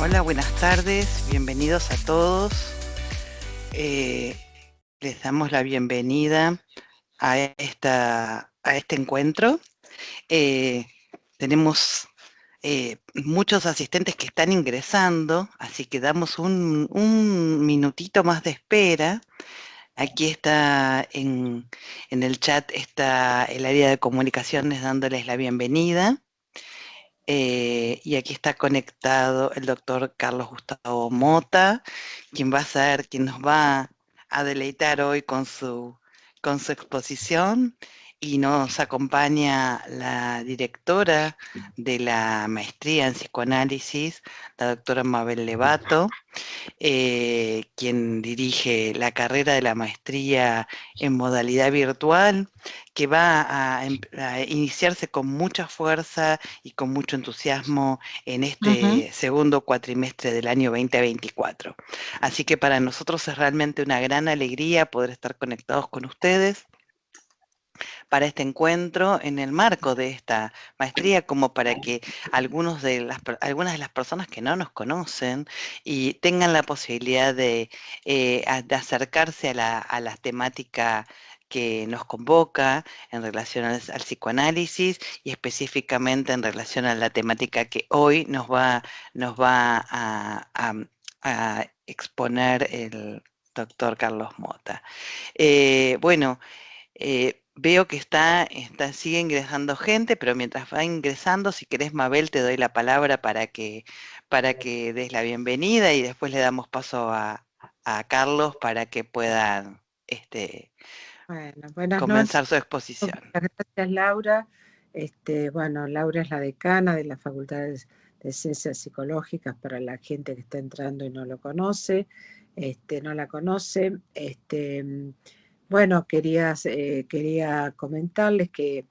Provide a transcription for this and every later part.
Hola, buenas tardes, bienvenidos a todos. Eh, Les damos la bienvenida a este encuentro. Eh, Tenemos muchos asistentes que están ingresando, así que damos un minutito más de espera. Aquí está en el chat está el área de comunicaciones dándoles la bienvenida. Y aquí está conectado el doctor Carlos Gustavo Mota, quien nos va a deleitar hoy con su exposición, y nos acompaña la directora de la maestría en psicoanálisis, la doctora Mabel Levato, quien dirige la carrera de la maestría en modalidad virtual, que va a iniciarse con mucha fuerza y con mucho entusiasmo en Ujú. este segundo cuatrimestre del año 2024. Así que para nosotros es realmente una gran alegría poder estar conectados con ustedes para este encuentro en el marco de esta maestría, como para que algunas de las personas que no nos conocen y tengan la posibilidad de acercarse a la temática que nos convoca en relación al psicoanálisis, y específicamente en relación a la temática que hoy nos va a exponer el doctor Carlos Mota. Bueno, veo que sigue ingresando gente, pero mientras va ingresando, si querés, Mabel, te doy la palabra para que des la bienvenida, y después le damos paso a Carlos para que puedan Bueno, buenas noches. comenzar su exposición. Muchas gracias, Laura. Bueno, Laura es la decana de la Facultad de Ciencias Psicológicas para la gente que está entrando y no lo conoce, no la conoce. Bueno, quería comentarles que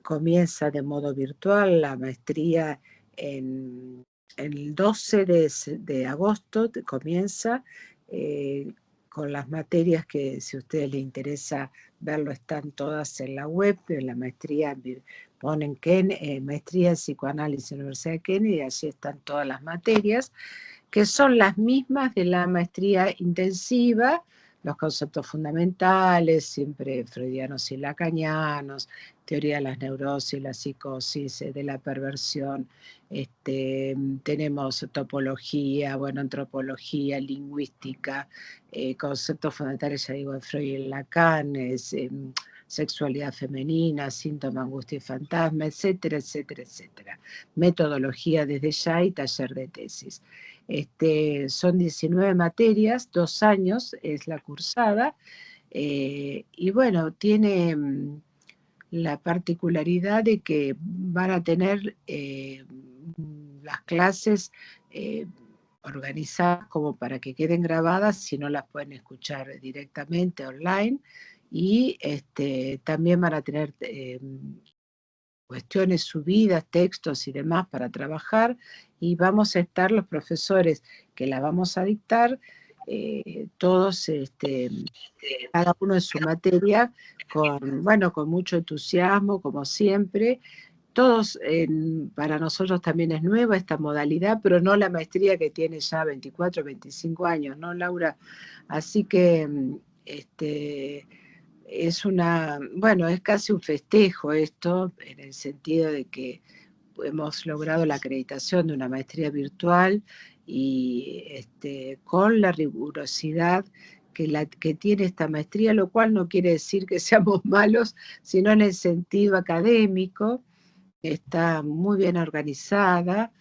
comienza de modo virtual la maestría en el 12 de agosto, comienza. eh, con las materias que, si a ustedes les interesa verlo, están todas en la web, en la maestría, ponen maestría en psicoanálisis en la Universidad de Kennedy, y allí están todas las materias, que son las mismas de la maestría intensiva, los conceptos fundamentales, siempre freudianos y lacanianos, teoría de las neurosis, la psicosis, de la perversión. Tenemos topología, bueno, antropología, lingüística, conceptos fundamentales, ya digo, de Freud y Lacan, sexualidad femenina, síntoma, angustia y fantasma, etcétera, etcétera, etcétera. Metodología desde ya y taller de tesis. Son 19 materias, 2 años es la cursada, y bueno, tiene la particularidad de que van a tener las clases eh, organizadas como para que queden grabadas, si no las pueden escuchar directamente online, y también van a tener cuestiones subidas, textos y demás para trabajar, y vamos a estar los profesores que la vamos a dictar, todos, cada uno en su materia, bueno, con mucho entusiasmo, como siempre. Todos, para nosotros también es nueva esta modalidad, pero no la maestría que tiene ya 24, 25 años, ¿no, Laura? Así que bueno, es casi un festejo esto, en el sentido de que hemos logrado la acreditación de una maestría virtual, y con la rigurosidad que tiene esta maestría, lo cual no quiere decir que seamos malos, sino en el sentido académico. Está muy bien organizada,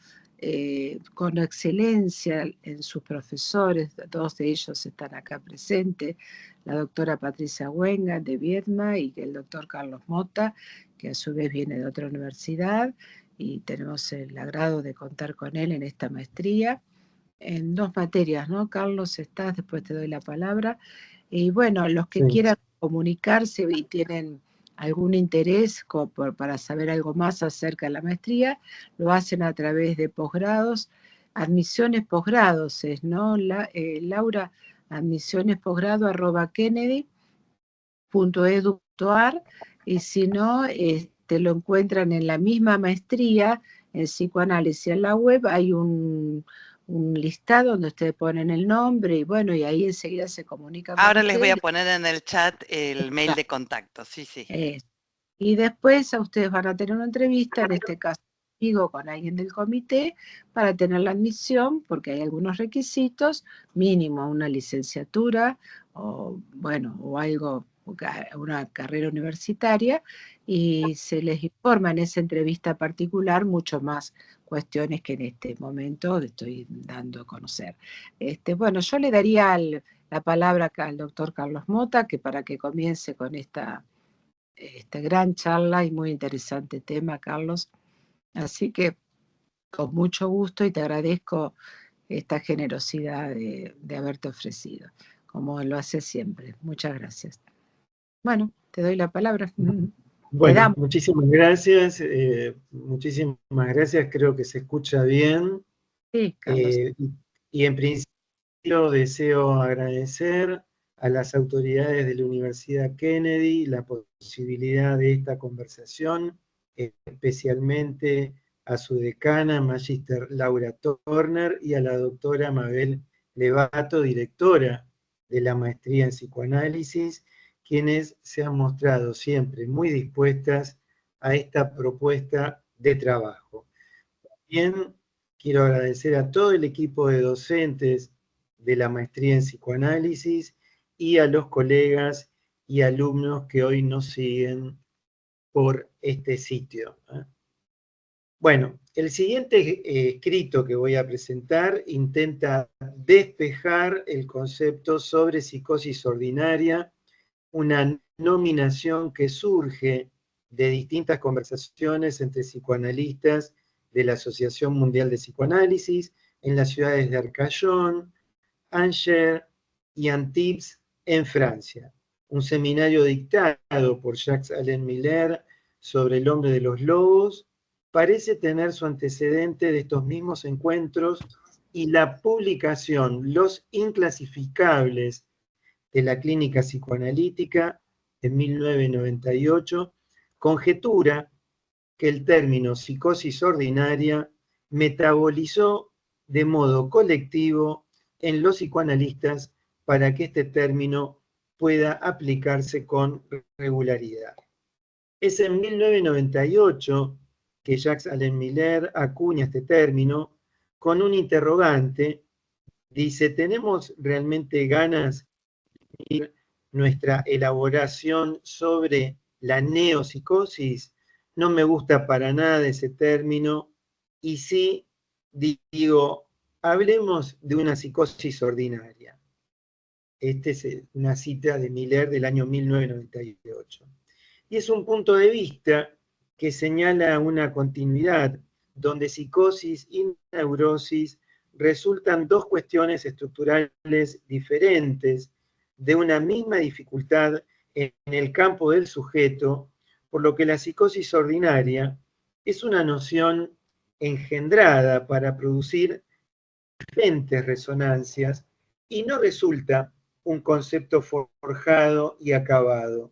con excelencia en sus profesores, dos de ellos están acá presentes, la doctora Patricia Huenga de Viedma y el doctor Carlos Mota, que a su vez viene de otra universidad, y tenemos el agrado de contar con él en esta maestría, en 2 materias, ¿no? Carlos, estás, después te doy la palabra. Y bueno, los que Sí, quieran comunicarse y tienen algún interés para saber algo más acerca de la maestría, lo hacen a través de posgrados, admisiones posgrados, ¿no? Laura, admisiones posgrado @kennedy.edu.ar, y si no, lo encuentran en la misma maestría, en psicoanálisis, en la web hay un listado donde ustedes ponen el nombre y bueno, y ahí enseguida se comunican con Ahora les voy ustedes. a poner en el chat el mail de contacto, sí, sí. Y después a ustedes van a tener una entrevista, en este caso conmigo, con alguien del comité, para tener la admisión, porque hay algunos requisitos, mínimo una licenciatura, o bueno, o algo, una carrera universitaria, y se les informa en esa entrevista particular mucho más cuestiones que en este momento estoy dando a conocer. Bueno, yo le daría la palabra acá al doctor Carlos Mota, que para que comience con esta gran charla y muy interesante tema, Carlos. Así que con mucho gusto y te agradezco esta generosidad de haberte ofrecido, como lo hace siempre. Muchas gracias. Bueno, te doy la palabra. Bueno, muchísimas gracias, creo que se escucha bien. Sí, Carlos. Y en principio deseo agradecer a las autoridades de la Universidad Kennedy la posibilidad de esta conversación, especialmente a su decana, Magíster Laura Turner, y a la doctora Mabel Levato, directora de la maestría en psicoanálisis, quienes se han mostrado siempre muy dispuestas a esta propuesta de trabajo. También quiero agradecer a todo el equipo de docentes de la maestría en psicoanálisis y a los colegas y alumnos que hoy nos siguen por este sitio. Bueno, el siguiente escrito que voy a presentar intenta despejar el concepto sobre psicosis ordinaria, una nominación que surge de distintas conversaciones entre psicoanalistas de la Asociación Mundial de Psicoanálisis en las ciudades de Arcachon, Angers y Antibes en Francia. Un seminario dictado por Jacques-Alain Miller sobre el hombre de los lobos parece tener su antecedente de estos mismos encuentros y la publicación Los Inclasificables de la Clínica Psicoanalítica en 1998 conjetura que el término psicosis ordinaria metabolizó de modo colectivo en los psicoanalistas para que este término pueda aplicarse con regularidad. Es en 1998 que Jacques-Alain Miller acuña este término con un interrogante. Dice, ¿tenemos realmente ganas de nuestra elaboración sobre la neopsicosis? No me gusta para nada ese término, y sí digo, hablemos de una psicosis ordinaria. Esta es una cita de Miller del año 1998. Y es un punto de vista que señala una continuidad donde psicosis y neurosis resultan dos cuestiones estructurales diferentes de una misma dificultad en el campo del sujeto, por lo que la psicosis ordinaria es una noción engendrada para producir diferentes resonancias y no resulta un concepto forjado y acabado.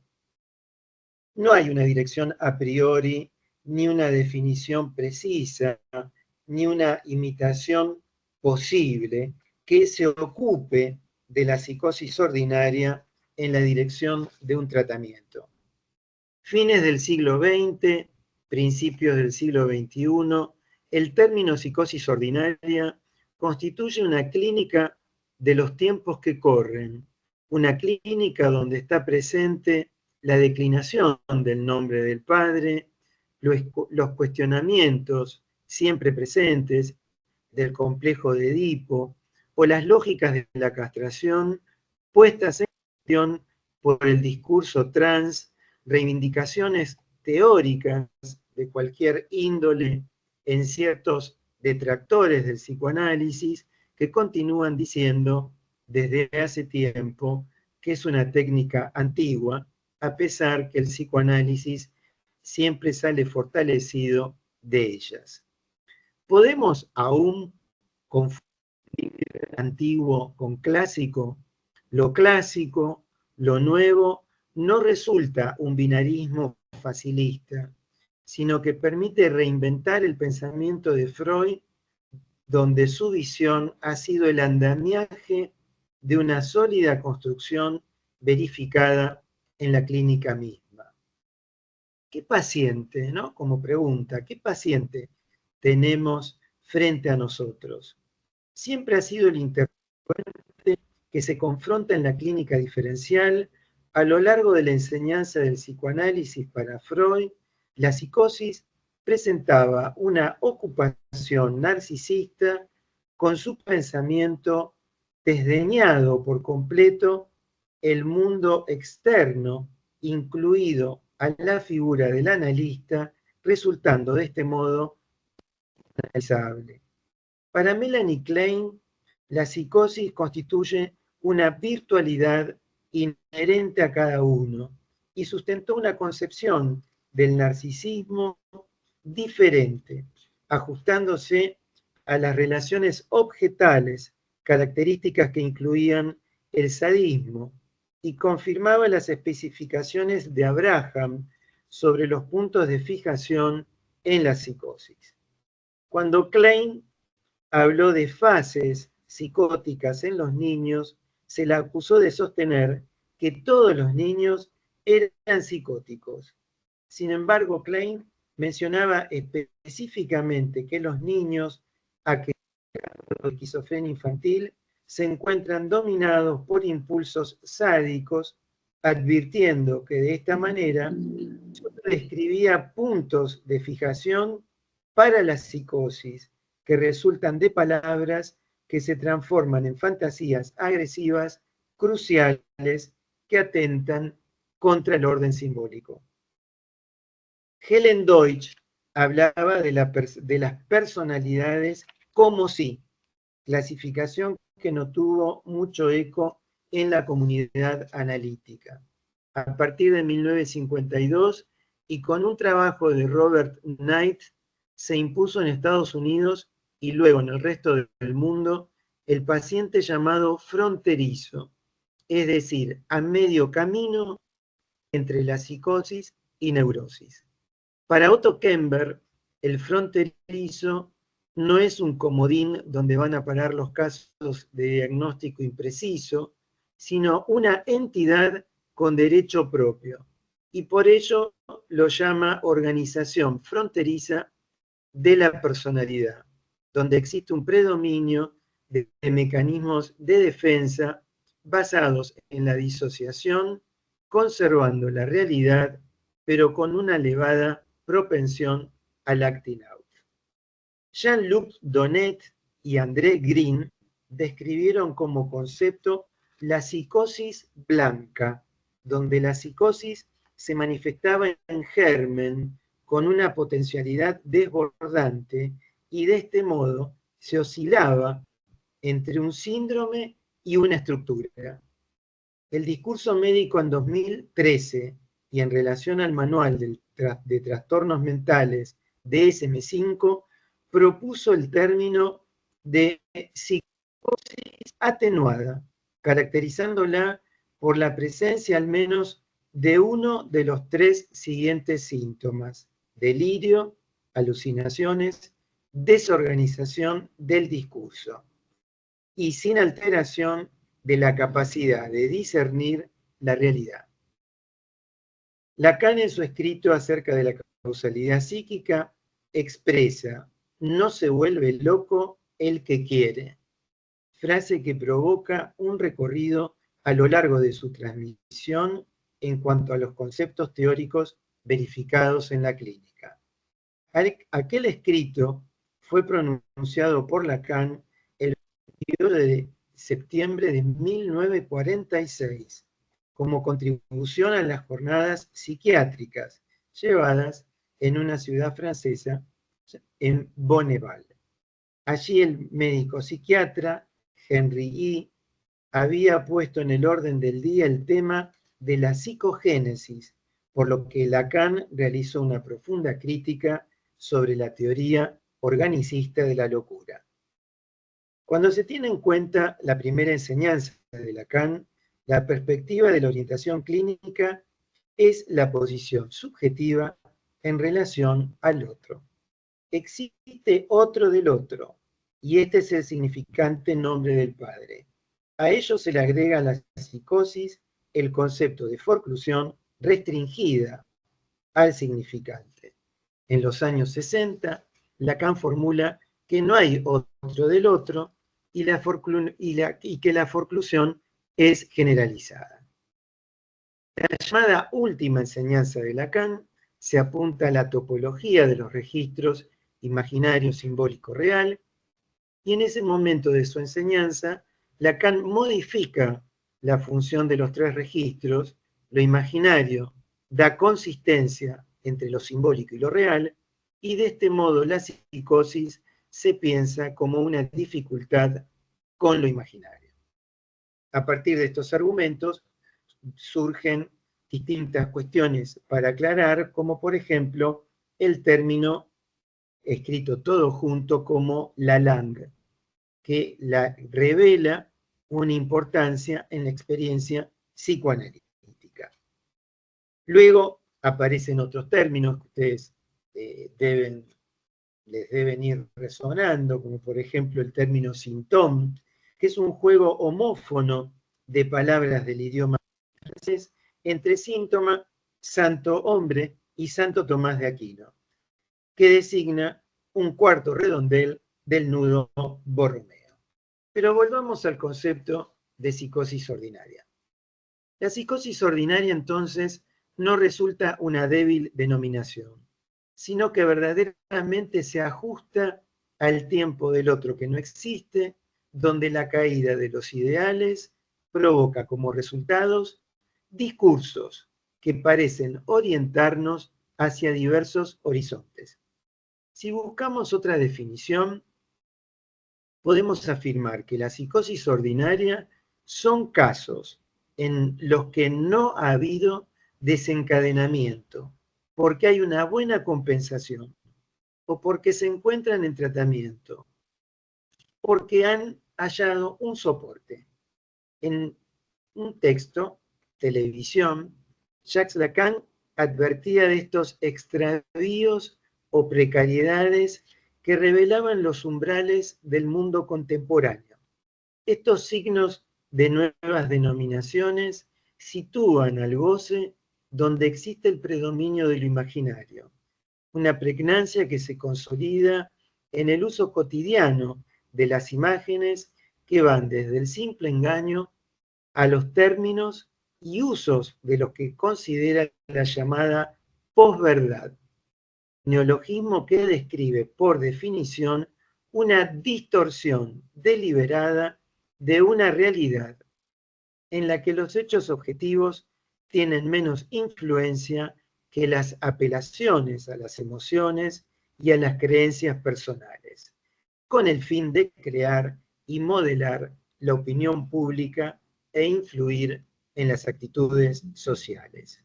No hay una dirección a priori, ni una definición precisa, ni una imitación posible que se ocupe de la psicosis ordinaria en la dirección de un tratamiento. Fines del siglo XX, principios del siglo XXI, el término psicosis ordinaria constituye una clínica de los tiempos que corren, una clínica donde está presente la declinación del nombre del Padre, los cuestionamientos siempre presentes del complejo de Edipo o las lógicas de la castración puestas en cuestión por el discurso trans, reivindicaciones teóricas de cualquier índole en ciertos detractores del psicoanálisis que continúan diciendo desde hace tiempo que es una técnica antigua, a pesar que el psicoanálisis siempre sale fortalecido de ellas. ¿Podemos aún confundir antiguo con clásico? Lo clásico, lo nuevo, no resulta un binarismo facilista, sino que permite reinventar el pensamiento de Freud, donde su visión ha sido el andamiaje de una sólida construcción verificada en la clínica misma. ¿Qué paciente, no? Como pregunta, ¿qué paciente tenemos frente a nosotros? Siempre ha sido el interrogante que se confronta en la clínica diferencial a lo largo de la enseñanza del psicoanálisis para Freud. La psicosis presentaba una ocupación narcisista con su pensamiento desdeñado por completo el mundo externo, incluido a la figura del analista, resultando de este modo analizable. Para Melanie Klein, la psicosis constituye una virtualidad inherente a cada uno y sustentó una concepción del narcisismo diferente, ajustándose a las relaciones objetales, características que incluían el sadismo, y confirmaba las especificaciones de Abraham sobre los puntos de fijación en la psicosis. Cuando Klein habló de fases psicóticas en los niños, se la acusó de sostener que todos los niños eran psicóticos. Sin embargo, Klein mencionaba específicamente que los niños aquejados de esquizofrenia infantil se encuentran dominados por impulsos sádicos, advirtiendo que de esta manera solo describía puntos de fijación para la psicosis, que resultan de palabras que se transforman en fantasías agresivas cruciales que atentan contra el orden simbólico. Helen Deutsch hablaba de las personalidades como sí, clasificación que no tuvo mucho eco en la comunidad analítica. A partir de 1952, y con un trabajo de Robert Knight, se impuso en Estados Unidos y luego en el resto del mundo el paciente llamado fronterizo, es decir, a medio camino entre la psicosis y neurosis. Para Otto Kemper, el fronterizo no es un comodín donde van a parar los casos de diagnóstico impreciso, sino una entidad con derecho propio. Y por ello lo llama organización fronteriza de la personalidad, donde existe un predominio de mecanismos de defensa basados en la disociación, conservando la realidad, pero con una elevada propensión al acting out. Jean-Luc Donnet y André Green describieron como concepto la psicosis blanca, donde la psicosis se manifestaba en germen con una potencialidad desbordante y de este modo se oscilaba entre un síndrome y una estructura. El discurso médico en 2013 y en relación al manual de trastornos mentales DSM-5 propuso el término de psicosis atenuada, caracterizándola por la presencia al menos de uno de los tres siguientes síntomas: delirio, alucinaciones, desorganización del discurso, y sin alteración de la capacidad de discernir la realidad. Lacan, en su escrito acerca de la causalidad psíquica, expresa: no se vuelve loco el que quiere, frase que provoca un recorrido a lo largo de su transmisión en cuanto a los conceptos teóricos verificados en la clínica. Aquel escrito fue pronunciado por Lacan el 22 de septiembre de 1946 como contribución a las jornadas psiquiátricas llevadas en una ciudad francesa, en Bonneval. Allí el médico psiquiatra Henry E. había puesto en el orden del día el tema de la psicogénesis, por lo que Lacan realizó una profunda crítica sobre la teoría organicista de la locura. Cuando se tiene en cuenta la primera enseñanza de Lacan, la perspectiva de la orientación clínica es la posición subjetiva en relación al otro. Existe otro del otro, y este es el significante nombre del Padre. A ello se le agrega a la psicosis el concepto de forclusión restringida al significante. En los años 60, Lacan formula que no hay otro del otro y que la forclusión es generalizada. La llamada última enseñanza de Lacan se apunta a la topología de los registros imaginario, simbólico, real, y en ese momento de su enseñanza, Lacan modifica la función de los tres registros. Lo imaginario da consistencia entre lo simbólico y lo real, y de este modo la psicosis se piensa como una dificultad con lo imaginario. A partir de estos argumentos surgen distintas cuestiones para aclarar, como por ejemplo el término escrito todo junto como la langue, que revela una importancia en la experiencia psicoanalítica. Luego aparecen otros términos que ustedes les deben ir resonando, como por ejemplo el término symptôme, que es un juego homófono de palabras del idioma francés entre síntoma, santo hombre y Santo Tomás de Aquino, que designa un cuarto redondel del nudo Borromeo. Pero volvamos al concepto de psicosis ordinaria. La psicosis ordinaria, entonces, no resulta una débil denominación, sino que verdaderamente se ajusta al tiempo del otro que no existe, donde la caída de los ideales provoca como resultados discursos que parecen orientarnos hacia diversos horizontes. Si buscamos otra definición, podemos afirmar que la psicosis ordinaria son casos en los que no ha habido desencadenamiento, porque hay una buena compensación, o porque se encuentran en tratamiento, porque han hallado un soporte. En un texto, Televisión, Jacques Lacan advertía de estos extravíos o precariedades que revelaban los umbrales del mundo contemporáneo. Estos signos de nuevas denominaciones sitúan al goce donde existe el predominio de lo imaginario, una pregnancia que se consolida en el uso cotidiano de las imágenes que van desde el simple engaño a los términos y usos de los que considera la llamada posverdad, neologismo que describe por definición una distorsión deliberada de una realidad en la que los hechos objetivos tienen menos influencia que las apelaciones a las emociones y a las creencias personales, con el fin de crear y modelar la opinión pública e influir en las actitudes sociales.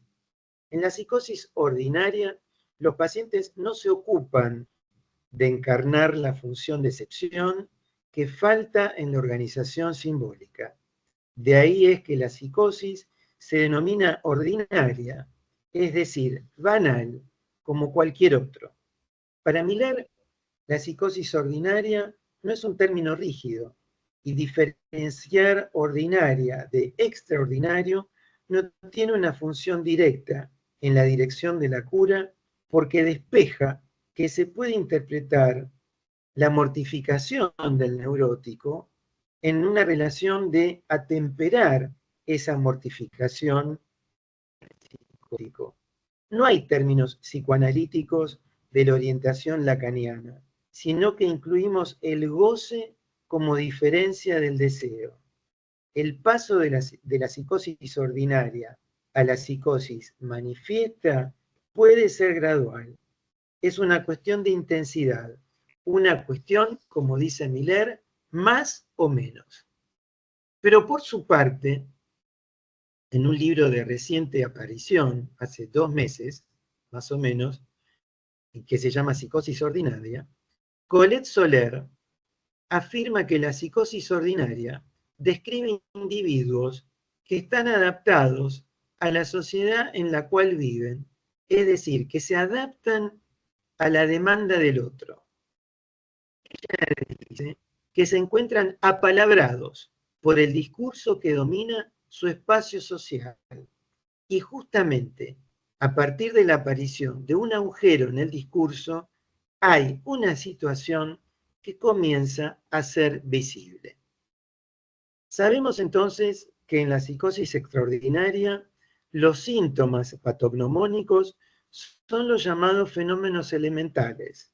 En la psicosis ordinaria, los pacientes no se ocupan de encarnar la función de excepción que falta en la organización simbólica. De ahí es que la psicosis se denomina ordinaria, es decir, banal, como cualquier otro. Para Miller, la psicosis ordinaria no es un término rígido, y diferenciar ordinaria de extraordinario no tiene una función directa en la dirección de la cura, porque despeja que se puede interpretar la mortificación del neurótico en una relación de atemperar esa mortificación. No hay términos psicoanalíticos de la orientación lacaniana, sino que incluimos el goce como diferencia del deseo. El paso de la psicosis ordinaria a la psicosis manifiesta puede ser gradual. Es una cuestión de intensidad, una cuestión, como dice Miller, más o menos. Pero por su parte, en un libro de reciente aparición, hace 2 meses, más o menos, que se llama Psicosis Ordinaria, Colette Soler afirma que la psicosis ordinaria describe individuos que están adaptados a la sociedad en la cual viven es decir, que se adaptan a la demanda del otro. Ella dice que se encuentran apalabrados por el discurso que domina su espacio social. Y justamente a partir de la aparición de un agujero en el discurso, hay una situación que comienza a ser visible. Sabemos entonces que en la psicosis extraordinaria, los síntomas patognomónicos son los llamados fenómenos elementales.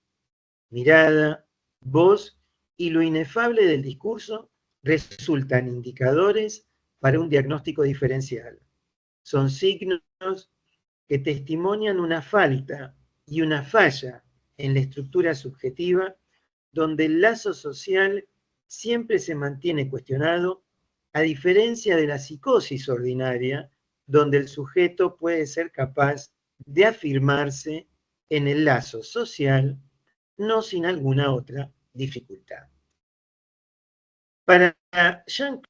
Mirada, voz y lo inefable del discurso resultan indicadores para un diagnóstico diferencial. Son signos que testimonian una falta y una falla en la estructura subjetiva, donde el lazo social siempre se mantiene cuestionado, a diferencia de la psicosis ordinaria, donde el sujeto puede ser capaz de afirmarse en el lazo social, no sin alguna otra dificultad. Para Jean-Claude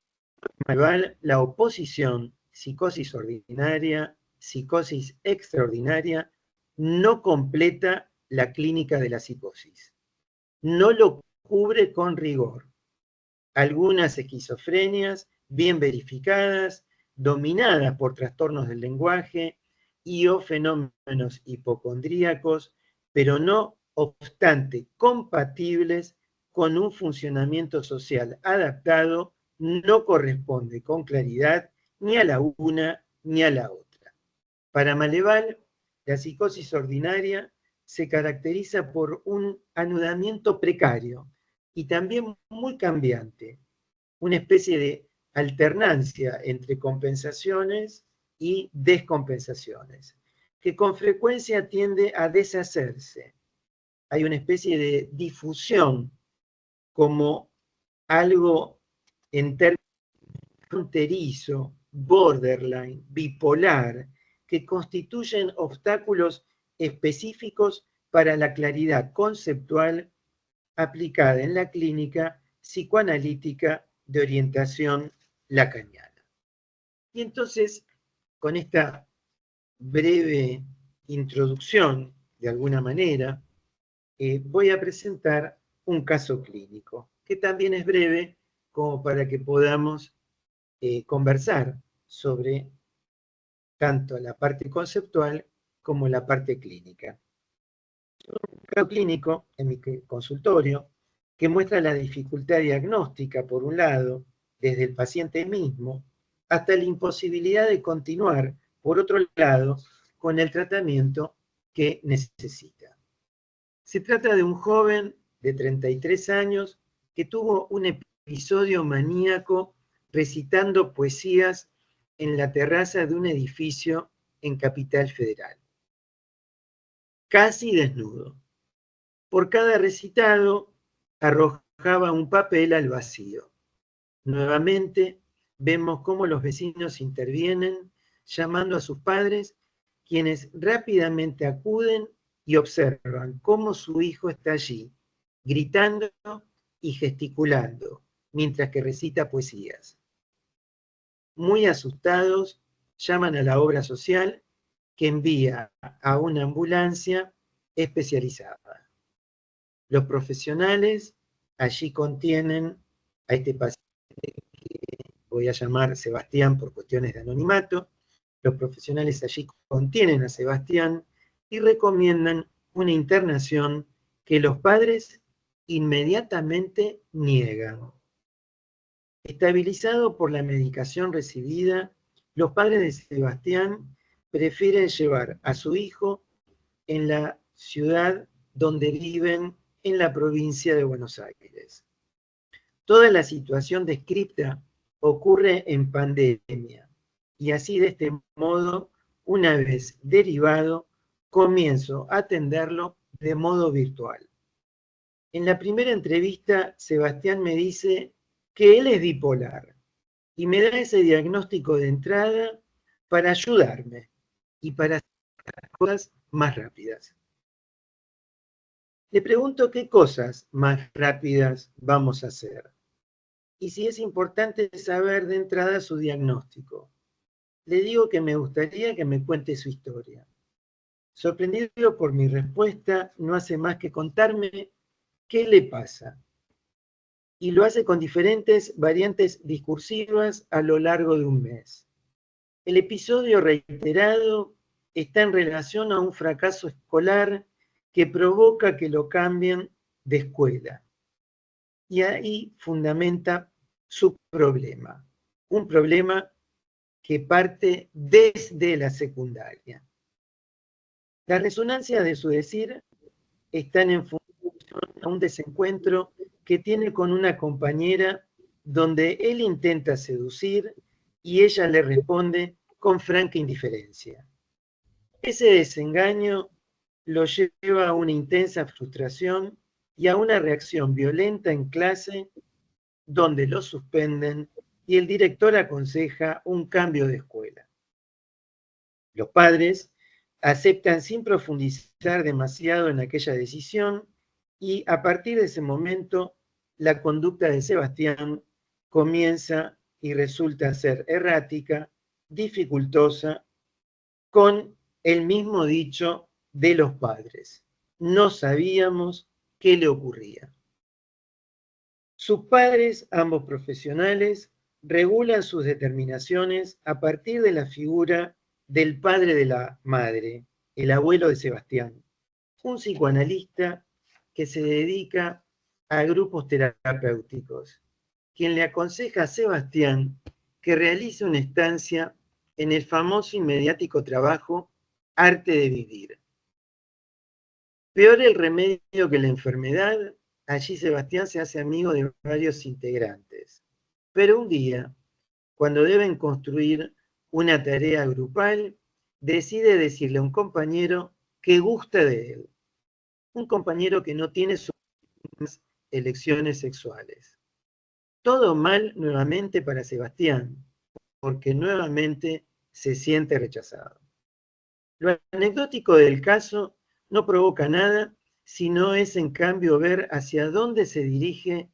Maleval, la oposición psicosis ordinaria, psicosis extraordinaria, no completa la clínica de la psicosis. No lo cubre con rigor. Algunas esquizofrenias bien verificadas, dominadas por trastornos del lenguaje y o fenómenos hipocondríacos, pero no obstante compatibles con un funcionamiento social adaptado, no corresponde con claridad ni a la una ni a la otra. Para Maleval, la psicosis ordinaria se caracteriza por un anudamiento precario y también muy cambiante, una especie de alternancia entre compensaciones y descompensaciones, que con frecuencia tiende a deshacerse. Hay una especie de difusión como algo en términos fronterizo, borderline, bipolar, que constituyen obstáculos específicos para la claridad conceptual aplicada en la clínica psicoanalítica de orientación lacaniana. Y entonces, con esta breve introducción, de alguna manera, voy a presentar un caso clínico, que también es breve, como para que podamos conversar sobre tanto la parte conceptual como la parte clínica. Un caso clínico en mi consultorio que muestra la dificultad diagnóstica, por un lado, desde el paciente mismo, hasta la imposibilidad de continuar, por otro lado, con el tratamiento que necesita. Se trata de un joven de 33 años que tuvo un episodio maníaco recitando poesías en la terraza de un edificio en Capital Federal. Casi desnudo. Por cada recitado arrojaba un papel al vacío. Nuevamente vemos cómo los vecinos intervienen llamando a sus padres, quienes rápidamente acuden y observan cómo su hijo está allí, gritando y gesticulando, mientras que recita poesías. Muy asustados, llaman a la obra social, que envía a una ambulancia especializada. Los profesionales allí contienen a este paciente que voy a llamar Sebastián por cuestiones de anonimato. Los profesionales allí contienen a Sebastián y recomiendan una internación que los padres inmediatamente niegan. Estabilizado por la medicación recibida, los padres de Sebastián prefieren llevar a su hijo en la ciudad donde viven, en la provincia de Buenos Aires. Toda la situación descrita ocurre en pandemia y así de este modo, una vez derivado, comienzo a atenderlo de modo virtual. En la primera entrevista, Sebastián me dice que él es bipolar y me da ese diagnóstico de entrada para ayudarme y para hacer las cosas más rápidas. Le pregunto qué cosas más rápidas vamos a hacer y si es importante saber de entrada su diagnóstico. Le digo que me gustaría que me cuente su historia. Sorprendido por mi respuesta, no hace más que contarme qué le pasa. Y lo hace con diferentes variantes discursivas a lo largo de un mes. El episodio reiterado está en relación a un fracaso escolar que provoca que lo cambien de escuela. Y ahí fundamenta su problema. Un problema que parte desde la secundaria. La resonancia de su decir están en función a un desencuentro que tiene con una compañera donde él intenta seducir y ella le responde con franca indiferencia. Ese desengaño lo lleva a una intensa frustración y a una reacción violenta en clase donde lo suspenden y el director aconseja un cambio de escuela. Los padres aceptan sin profundizar demasiado en aquella decisión y a partir de ese momento la conducta de Sebastián comienza y resulta ser errática, dificultosa, con el mismo dicho de los padres. No sabíamos qué le ocurría. Sus padres, ambos profesionales, regulan sus determinaciones a partir de la figura del padre de la madre, el abuelo de Sebastián, un psicoanalista que se dedica a grupos terapéuticos, quien le aconseja a Sebastián que realice una estancia en el famoso y mediático trabajo Arte de Vivir. Peor el remedio que la enfermedad, allí Sebastián se hace amigo de varios integrantes. Pero un día, cuando deben construir una tarea grupal, decide decirle a un compañero que gusta de él. Un compañero que no tiene sus elecciones sexuales. Todo mal nuevamente para Sebastián, porque nuevamente se siente rechazado. Lo anecdótico del caso no provoca nada, sino es en cambio ver hacia dónde se dirige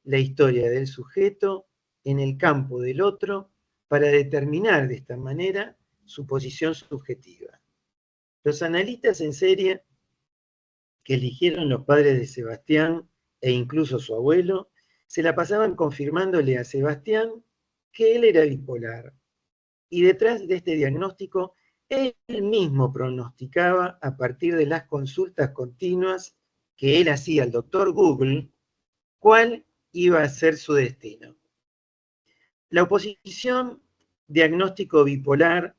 la historia del sujeto en el campo del otro para determinar de esta manera su posición subjetiva. Los analistas en serie que eligieron los padres de Sebastián e incluso su abuelo, se la pasaban confirmándole a Sebastián que él era bipolar. Y detrás de este diagnóstico, él mismo pronosticaba a partir de las consultas continuas que él hacía al doctor Google, cuál iba a ser su destino. La oposición diagnóstico bipolar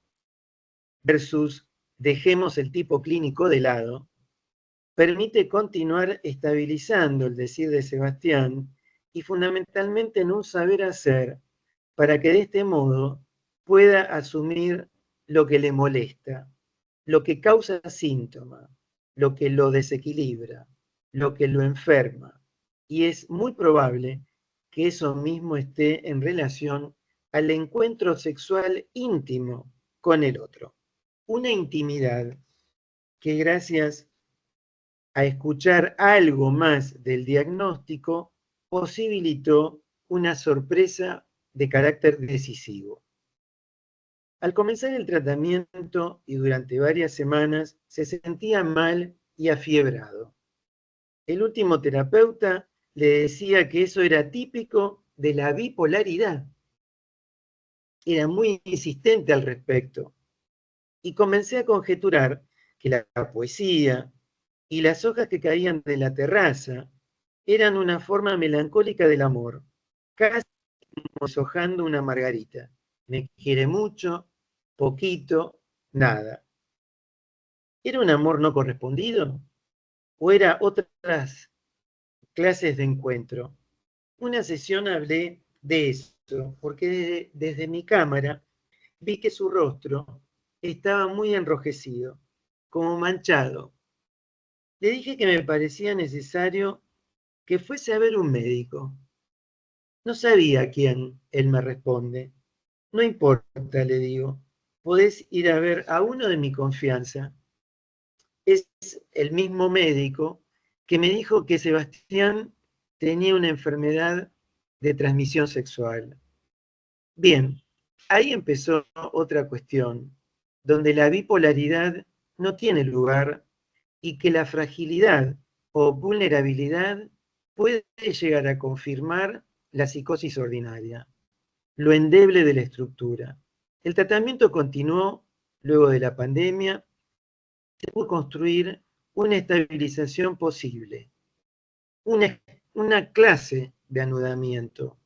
versus dejemos el tipo clínico de lado, permite continuar estabilizando el decir de Sebastián y fundamentalmente en un saber hacer para que de este modo pueda asumir lo que le molesta, lo que causa síntoma, lo que lo desequilibra, lo que lo enferma. Y es muy probable que eso mismo esté en relación al encuentro sexual íntimo con el otro. Una intimidad que gracias a escuchar algo más del diagnóstico posibilitó una sorpresa de carácter decisivo. Al comenzar el tratamiento y durante varias semanas se sentía mal y afiebrado. El último terapeuta le decía que eso era típico de la bipolaridad. Era muy insistente al respecto y comencé a conjeturar que la poesía y las hojas que caían de la terraza eran una forma melancólica del amor, casi como deshojando una margarita. Me quiere mucho, poquito, nada. ¿Era un amor no correspondido? ¿O era otras clases de encuentro? Una sesión hablé de eso, porque desde mi cámara vi que su rostro estaba muy enrojecido, como manchado. Le dije que me parecía necesario que fuese a ver un médico. No sabía quién, él me responde. No importa, le digo, podés ir a ver a uno de mi confianza. Es el mismo médico que me dijo que Sebastián tenía una enfermedad de transmisión sexual. Bien, ahí empezó otra cuestión, donde la bipolaridad no tiene lugar y que la fragilidad o vulnerabilidad puede llegar a confirmar la psicosis ordinaria, lo endeble de la estructura. El tratamiento continuó luego de la pandemia. Se pudo construir una estabilización posible, una clase de anudamiento.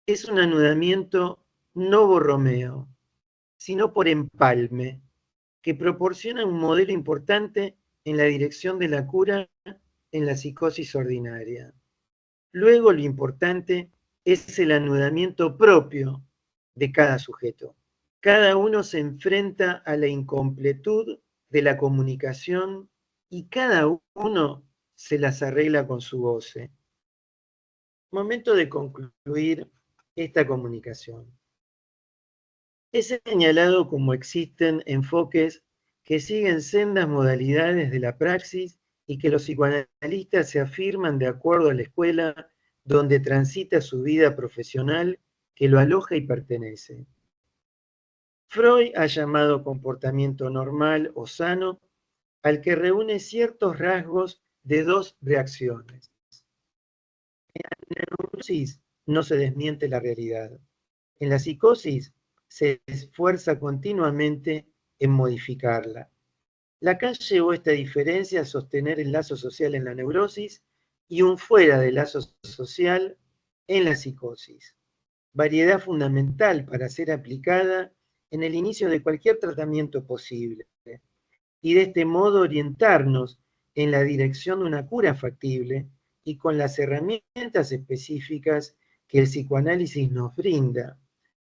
Es un anudamiento no Borromeo, sino por empalme, que proporciona un modelo importante en la dirección de la cura en la psicosis ordinaria. Luego lo importante es el anudamiento propio de cada sujeto. Cada uno se enfrenta a la incompletud de la comunicación y cada uno se las arregla con su goce. Momento de concluir esta comunicación. He señalado cómo existen enfoques que siguen sendas modalidades de la praxis y que los psicoanalistas se afirman de acuerdo a la escuela donde transita su vida profesional que lo aloja y pertenece. Freud ha llamado comportamiento normal o sano al que reúne ciertos rasgos de dos reacciones. En la neurosis no se desmiente la realidad. En la psicosis se esfuerza continuamente en modificarla. Lacan llevó esta diferencia a sostener el lazo social en la neurosis y un fuera del lazo social en la psicosis. Variedad fundamental para ser aplicada en el inicio de cualquier tratamiento posible y de este modo orientarnos en la dirección de una cura factible y con las herramientas específicas que el psicoanálisis nos brinda,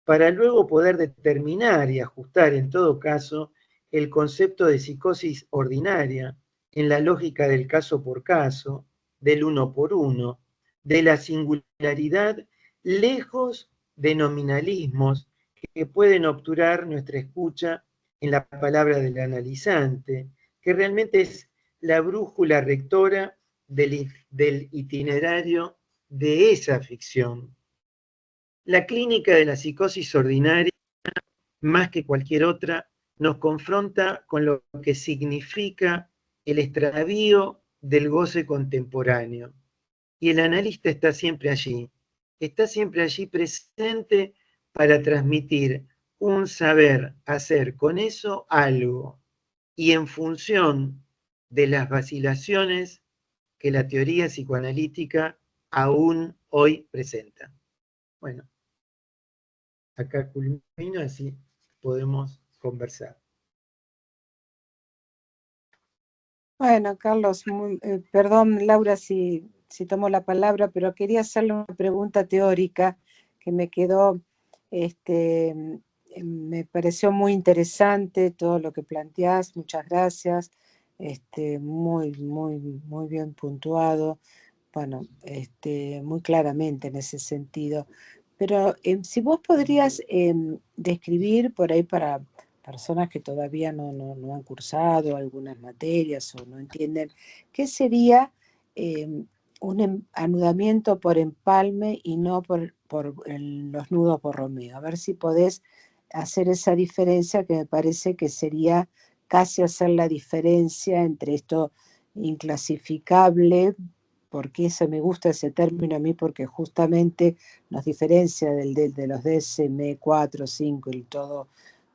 para luego poder determinar y ajustar en todo caso el concepto de psicosis ordinaria en la lógica del caso por caso, del uno por uno, de la singularidad, lejos de nominalismos que pueden obturar nuestra escucha en la palabra del analizante, que realmente es la brújula rectora del itinerario de esa ficción. La clínica de la psicosis ordinaria, más que cualquier otra, nos confronta con lo que significa el extravío del goce contemporáneo. Y el analista está siempre allí presente para transmitir un saber hacer con eso algo, y en función de las vacilaciones que la teoría psicoanalítica aún hoy presenta. Bueno, acá culmino, así podemos conversar. Bueno, Carlos, perdón, Laura, si tomo la palabra, pero quería hacerle una pregunta teórica que me quedó, me pareció muy interesante todo lo que planteás, muchas gracias, muy, muy, muy bien puntuado, bueno, muy claramente en ese sentido. Pero si vos podrías describir por ahí para personas que todavía no han cursado algunas materias o no entienden, ¿qué sería un anudamiento por empalme y no por los nudos Borromeo? A ver si podés hacer esa diferencia, que me parece que sería casi hacer la diferencia entre esto inclasificable, porque eso me gusta ese término a mí, porque justamente nos diferencia de los DSM 4, 5 y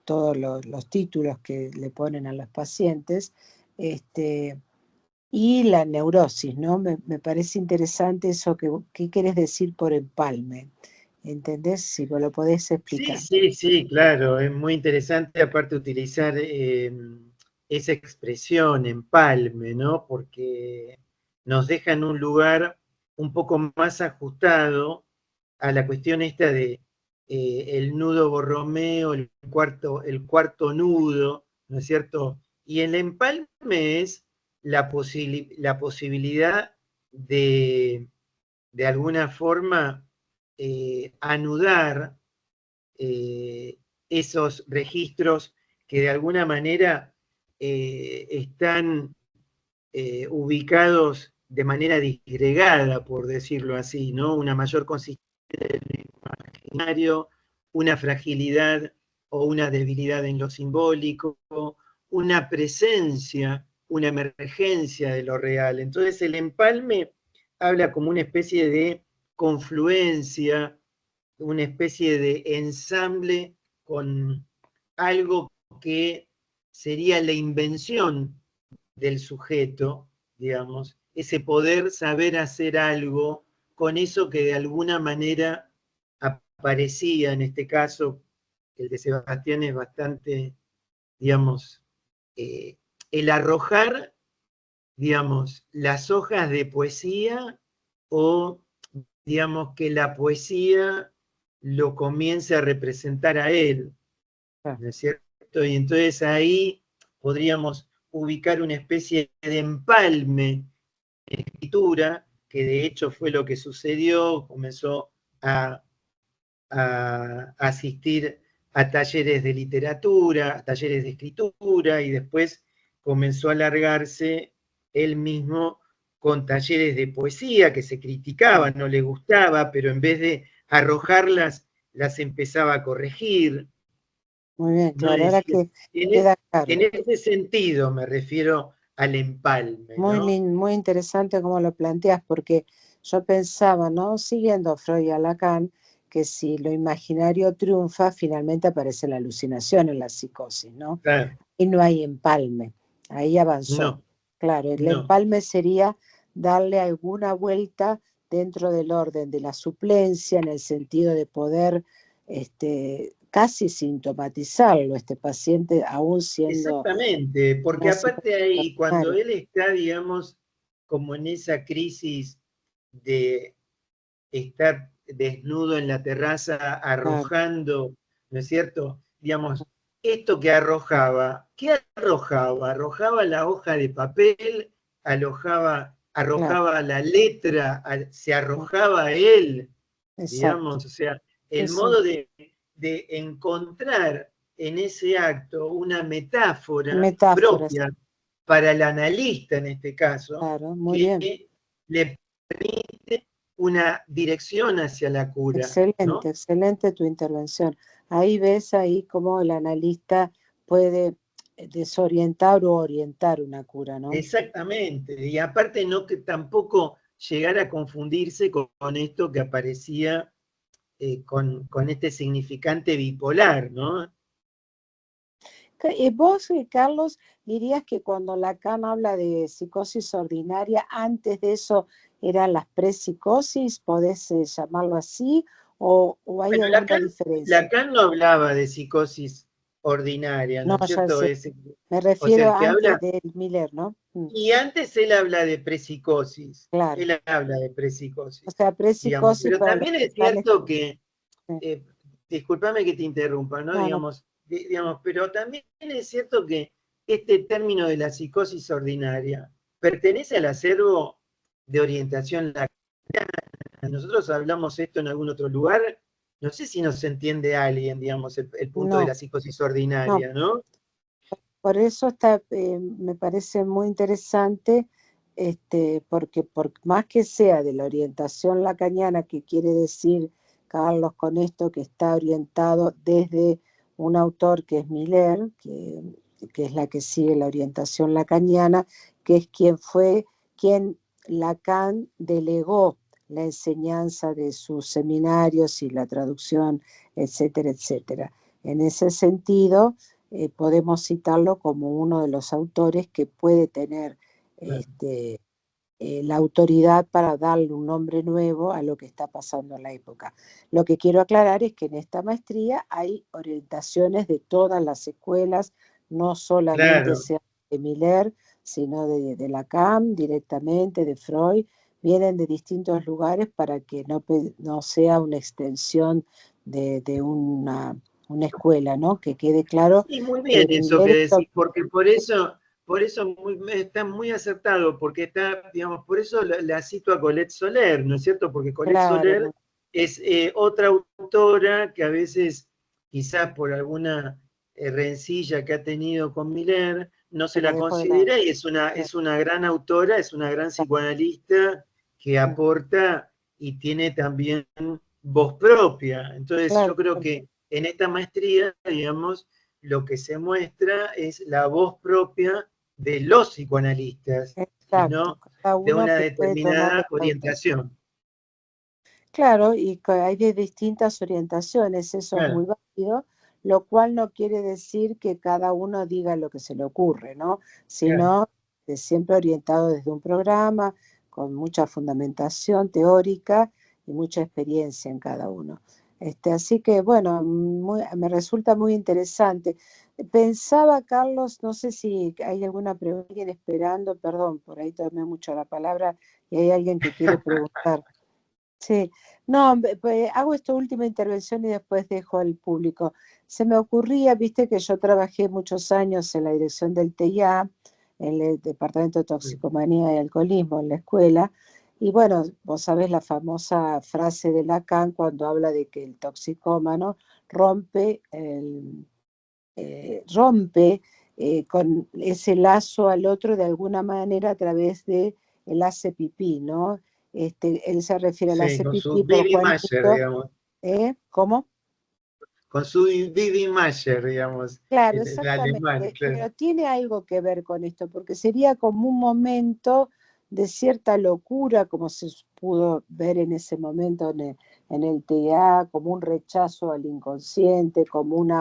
todos los títulos que le ponen a los pacientes, y la neurosis, ¿no? Me parece interesante eso ¿qué querés decir por empalme? ¿Entendés? Si me lo podés explicar. Sí, claro, es muy interesante aparte utilizar esa expresión, empalme, ¿no? Porque nos deja en un lugar un poco más ajustado a la cuestión esta de el nudo Borromeo, el cuarto nudo, ¿no es cierto? Y el empalme es la posibilidad de alguna forma anudar esos registros que de alguna manera están ubicados de manera disgregada, por decirlo así, ¿no? Una mayor consistencia del imaginario, una fragilidad o una debilidad en lo simbólico, una presencia, una emergencia de lo real. Entonces el empalme habla como una especie de confluencia, una especie de ensamble con algo que sería la invención del sujeto, digamos, ese poder saber hacer algo con eso que de alguna manera aparecía, en este caso, el de Sebastián es bastante, digamos, el arrojar, digamos, las hojas de poesía o, digamos, que la poesía lo comience a representar a él, ¿no es cierto? Y entonces ahí podríamos ubicar una especie de empalme en escritura, que de hecho fue lo que sucedió, comenzó a asistir a talleres de literatura, a talleres de escritura, y después comenzó a alargarse él mismo con talleres de poesía que se criticaban, no le gustaba, pero en vez de arrojarlas, las empezaba a corregir. Muy bien, ¿No? claro, ahora Decir, que queda claro. en ese sentido me refiero al empalme, ¿no? Muy interesante cómo lo planteas, porque yo pensaba, ¿no? Siguiendo a Freud y a Lacan, que si lo imaginario triunfa, finalmente aparece la alucinación en la psicosis, ¿no? Claro, Y no hay empalme, ahí avanzó. no, Claro, el no, empalme sería darle alguna vuelta dentro del orden de la suplencia, en el sentido de poder casi sintomatizarlo, este paciente aún siendo exactamente, porque una aparte psicosis ahí, cuando extraordinaria. él está, digamos, como en esa crisis de estar desnudo en la terraza Claro, arrojando, ¿no es cierto? Digamos, esto que arrojaba, ¿qué arrojaba? Arrojaba la hoja de papel, claro, arrojaba la letra, se arrojaba a él, exacto. digamos, o sea, Sí, el sí. modo de encontrar en ese acto una metáfora Metáforas, propia para el analista en este caso, claro, muy bien. que le permite una dirección hacia la cura, Excelente, ¿no? excelente tu intervención. Ahí ves ahí cómo el analista puede desorientar o orientar una cura, ¿no? Exactamente, y aparte no que tampoco llegar a confundirse con esto que aparecía con este significante bipolar, ¿no? Vos, Carlos, dirías que cuando Lacan habla de psicosis ordinaria, antes de eso eran las prepsicosis, ¿podés llamarlo así? ¿O hay Bueno, alguna diferencia? Lacan no hablaba de psicosis ordinaria, ¿no No, es ya cierto? sé. Me O sea, refiero el que antes habla, del Miller, ¿no? y antes él habla de prepsicosis, Claro. él habla de O prepsicosis, sea, digamos, prepsicosis pero para los también que es están... cierto que, Sí. discúlpame que te interrumpa, ¿no? No, no, Digamos, pero también es cierto que este término de la psicosis ordinaria pertenece al acervo de orientación lacaniana. Nosotros hablamos esto en algún otro lugar, no sé si nos entiende alguien, digamos, el punto de no, la psicosis no. ordinaria, ¿no? Por eso me parece muy interesante, porque por más que sea de la orientación lacaniana, que quiere decir, Carlos, con esto que está orientado desde un autor que es Miller, que es la que sigue la orientación lacaniana, que es quien Lacan delegó la enseñanza de sus seminarios y la traducción, etcétera, etcétera. En ese sentido, podemos citarlo como uno de los autores que puede tener la autoridad para darle un nombre nuevo a lo que está pasando en la época. Lo que quiero aclarar es que en esta maestría hay orientaciones de todas las escuelas, no solamente Claro. sea de Miller, sino de Lacan directamente, de Freud, vienen de distintos lugares para que no sea una extensión de una escuela, ¿no? Que quede claro Sí, muy que bien eso que Miller decís, porque por eso está muy acertado, porque está, digamos, por eso la cito a Colette Soler, ¿no es cierto? Porque Colette claro, Soler es otra autora que a veces, quizás por alguna rencilla que ha tenido con Miller, no se se la la dejo de lado. considera y es una gran autora, es una gran psicoanalista que aporta y tiene también voz propia. Entonces yo Claro, creo claro. que en esta maestría, digamos, lo que se muestra es la voz propia de los psicoanalistas y Exacto, no cada de uno una que puede tomar la determinada pauta. orientación. Claro, y hay de distintas orientaciones, eso es muy Claro, válido, lo cual no quiere decir que cada uno diga lo que se le ocurre, ¿no? claro. Sino siempre orientado desde un programa, con mucha fundamentación teórica y mucha experiencia en cada uno. Así que, bueno, me resulta muy interesante. Pensaba, Carlos, no sé si hay alguna pregunta, alguien esperando, perdón, por ahí tomé mucho la palabra y hay alguien que quiere preguntar. Sí, no, hago esta última intervención y después dejo al público. Se me ocurría, viste que yo trabajé muchos años en la dirección del TIA, en el Departamento de Toxicomanía y Alcoholismo en la escuela, y bueno, vos sabés la famosa frase de Lacan cuando habla de que el toxicómano rompe, con ese lazo al otro de alguna manera a través de el hace pipí, ¿no? Él se refiere al Sí, hace con su pipí por Vivi Masher, Juanito, digamos. ¿cómo? Con su Vivi Masher, digamos, Claro, el alemán, exactamente, claro. pero tiene algo que ver con esto, porque sería como un momento de cierta locura, como se pudo ver en ese momento en el TEA, como un rechazo al inconsciente, como un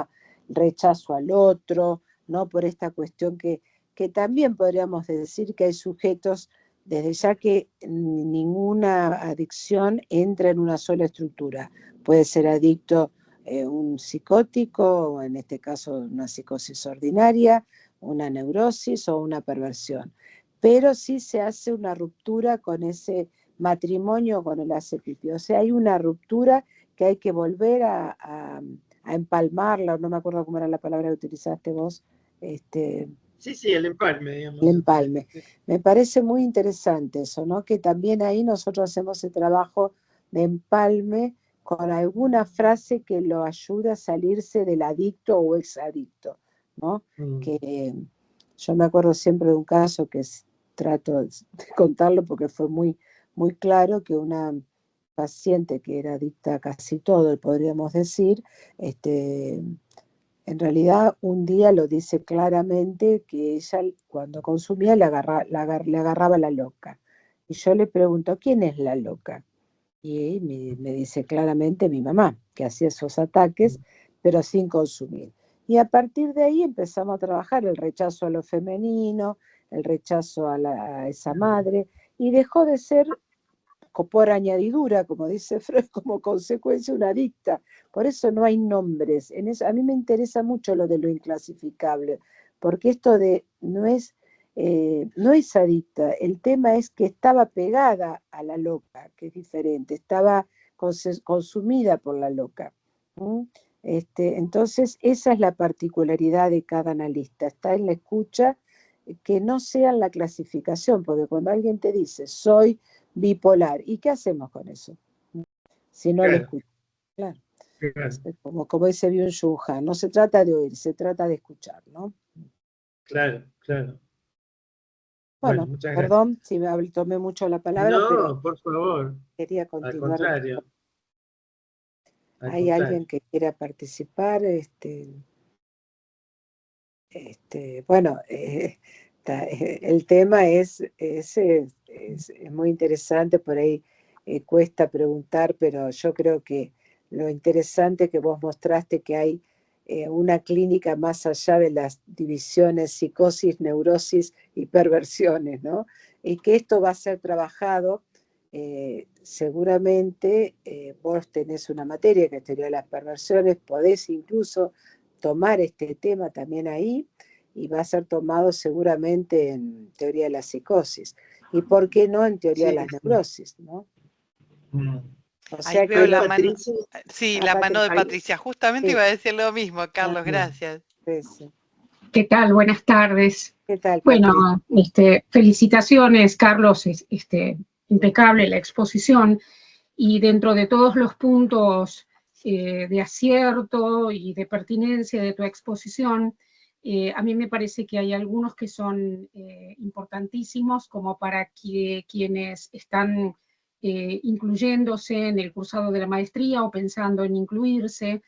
rechazo al otro, ¿no? Por esta cuestión que también podríamos decir que hay sujetos, desde ya que ninguna adicción entra en una sola estructura, puede ser adicto un psicótico, o en este caso una psicosis ordinaria, una neurosis o una perversión. Pero sí se hace una ruptura con ese matrimonio con el ACPP. O sea, hay una ruptura que hay que volver a empalmarla, no me acuerdo cómo era la palabra que utilizaste vos, Sí, el empalme, digamos. el empalme. Me parece muy interesante eso, ¿no? Que también ahí nosotros hacemos el trabajo de empalme con alguna frase que lo ayude a salirse del adicto o exadicto, ¿no? Que yo me acuerdo siempre de un caso que trato de contarlo porque fue muy, muy claro, que una paciente que era adicta a casi todo, podríamos decir, en realidad un día lo dice claramente que ella cuando consumía le agarraba la loca. Y yo le pregunto, ¿quién es la loca? Y me dice claramente mi mamá, que hacía esos ataques, pero sin consumir. Y a partir de ahí empezamos a trabajar el rechazo a lo femenino, el rechazo a esa madre, y dejó de ser por añadidura, como dice Freud, como consecuencia una adicta. Por eso no hay nombres. A mí me interesa mucho lo de lo inclasificable, porque esto de no es adicta, el tema es que estaba pegada a la loca, que es diferente, estaba consumida por la loca. ¿Mm? Entonces, esa es la particularidad de cada analista, está en la escucha, que no sea en la clasificación, porque cuando alguien te dice, soy bipolar, ¿y qué hacemos con eso? Si no lo escuchamos, claro. Claro. Como dice Byung-Chul Han, no se trata de oír, se trata de escuchar, ¿no? Claro. Bueno, muchas gracias. perdón si me tomé mucho la palabra, pero No, por favor. quería Al continuar. contrario. ¿Hay alguien que quiera participar? Bueno, el tema es muy interesante, por ahí cuesta preguntar, pero yo creo que lo interesante que vos mostraste que hay una clínica más allá de las divisiones psicosis, neurosis y perversiones, ¿no? Y que esto va a ser trabajado, seguramente vos tenés una materia que es teoría de las perversiones, podés incluso tomar este tema también ahí, y va a ser tomado seguramente en teoría de la psicosis. ¿Y por qué no en teoría de las neurosis, ¿no? O sea ahí veo que la mano. Patricia. Sí, la mano de Patricia. Justamente sí. iba a decir lo mismo, Carlos, gracias. Sí. ¿Qué tal? Buenas tardes. ¿Qué tal, Bueno, felicitaciones, Carlos, impecable la exposición, y dentro de todos los puntos de acierto y de pertinencia de tu exposición, a mí me parece que hay algunos que son importantísimos como para que quienes están incluyéndose en el cursado de la maestría o pensando en incluirse,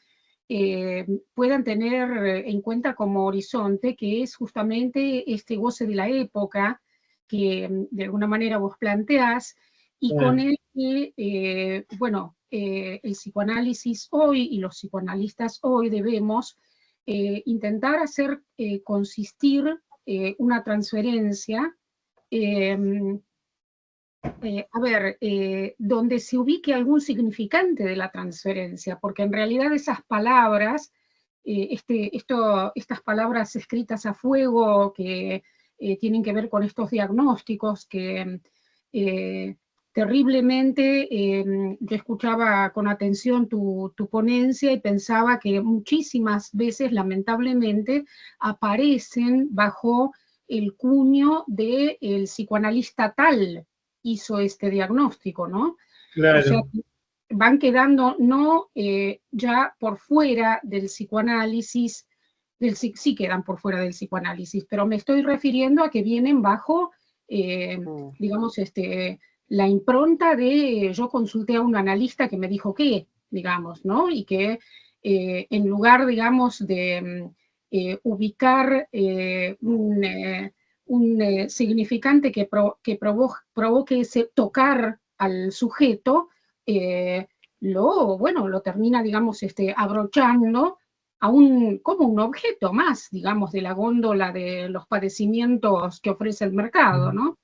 puedan tener en cuenta como horizonte, que es justamente este goce de la época que de alguna manera vos planteás, y con el que, bueno, el psicoanálisis hoy y los psicoanalistas hoy debemos intentar hacer consistir una transferencia, donde se ubique algún significante de la transferencia, porque en realidad esas palabras, estas palabras escritas a fuego que tienen que ver con estos diagnósticos que terriblemente, yo escuchaba con atención tu ponencia y pensaba que muchísimas veces, lamentablemente, aparecen bajo el cuño del psicoanalista tal hizo este diagnóstico, ¿no? Claro. O sea, van quedando no ya por fuera del psicoanálisis, sí quedan por fuera del psicoanálisis, pero me estoy refiriendo a que vienen bajo, digamos, la impronta de yo consulté a un analista que me dijo qué, digamos, ¿no? Y que en lugar, digamos, de ubicar un significante que provoque ese tocar al sujeto, lo termina, digamos, abrochando como un objeto más, digamos, de la góndola de los padecimientos que ofrece el mercado, ¿no?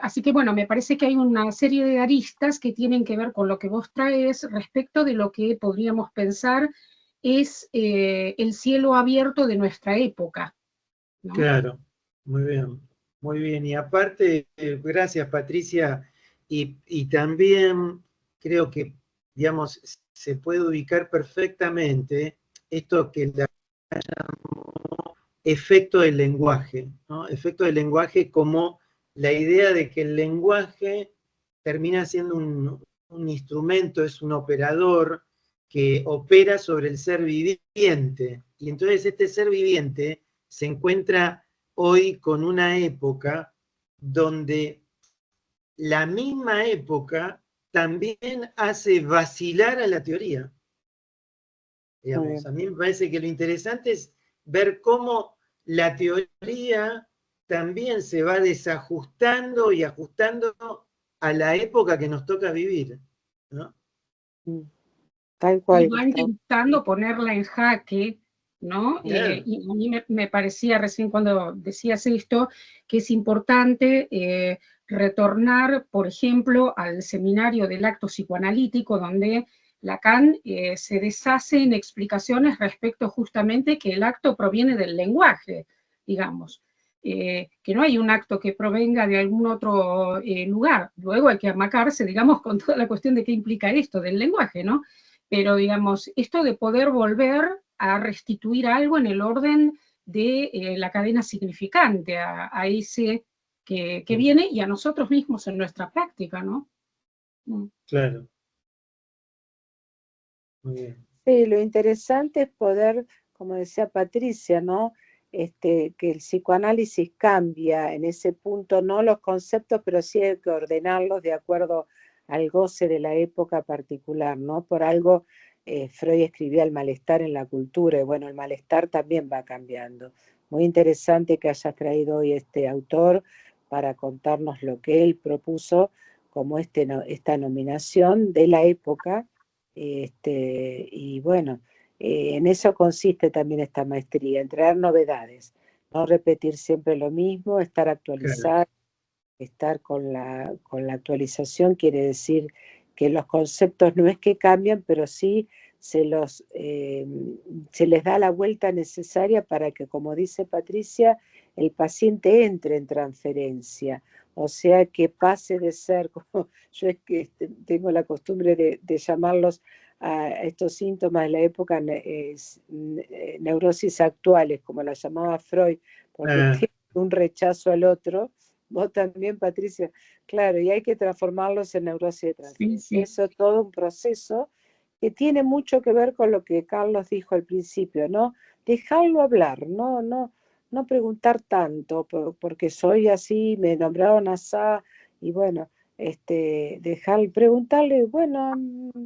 Así que, bueno, me parece que hay una serie de aristas que tienen que ver con lo que vos traes respecto de lo que podríamos pensar es el cielo abierto de nuestra época, ¿no? Claro, muy bien, muy bien. Y aparte, gracias Patricia, y también creo que, digamos, se puede ubicar perfectamente esto que la llamó efecto del lenguaje, ¿no? Efecto del lenguaje como la idea de que el lenguaje termina siendo un instrumento, es un operador que opera sobre el ser viviente. Y entonces este ser viviente se encuentra hoy con una época donde la misma época también hace vacilar a la teoría. Digamos, a mí me parece que lo interesante es ver cómo la teoría también se va desajustando y ajustando a la época que nos toca vivir, ¿no? Tal cual. Y va intentando ponerla en jaque, ¿no? Claro. Y a mí me parecía recién cuando decías esto, que es importante retornar, por ejemplo, al seminario del acto psicoanalítico, donde Lacan se deshace en explicaciones respecto justamente que el acto proviene del lenguaje, digamos. Que no hay un acto que provenga de algún otro lugar. Luego hay que amacarse, digamos, con toda la cuestión de qué implica esto del lenguaje, ¿no? Pero, digamos, esto de poder volver a restituir algo en el orden de la cadena significante, a ese que viene y a nosotros mismos en nuestra práctica, ¿no? Claro. Muy bien. Sí, lo interesante es poder, como decía Patricia, ¿no? Que el psicoanálisis cambia en ese punto, no los conceptos, pero sí hay que ordenarlos de acuerdo al goce de la época particular, ¿no? Por algo Freud escribía el malestar en la cultura, y bueno, el malestar también va cambiando. Muy interesante que hayas traído hoy este autor para contarnos lo que él propuso como esta nominación de la época. Y bueno, en eso consiste también esta maestría, en traer novedades, no repetir siempre lo mismo, estar actualizado. Claro. Estar con la actualización quiere decir que los conceptos no es que cambian, pero sí se les da la vuelta necesaria para que, como dice Patricia, el paciente entre en transferencia. O sea, que pase de ser, como yo es que tengo la costumbre de llamarlos a estos síntomas de la época neurosis actuales, como la llamaba Freud, porque tiene un rechazo al otro. Vos también, Patricia. Claro, y hay que transformarlos en neurosis de transferencia. Sí, sí. Eso es todo un proceso que tiene mucho que ver con lo que Carlos dijo al principio, ¿no? Dejarlo hablar, no preguntar tanto, porque soy así, me nombraron así, y bueno, preguntarle, bueno,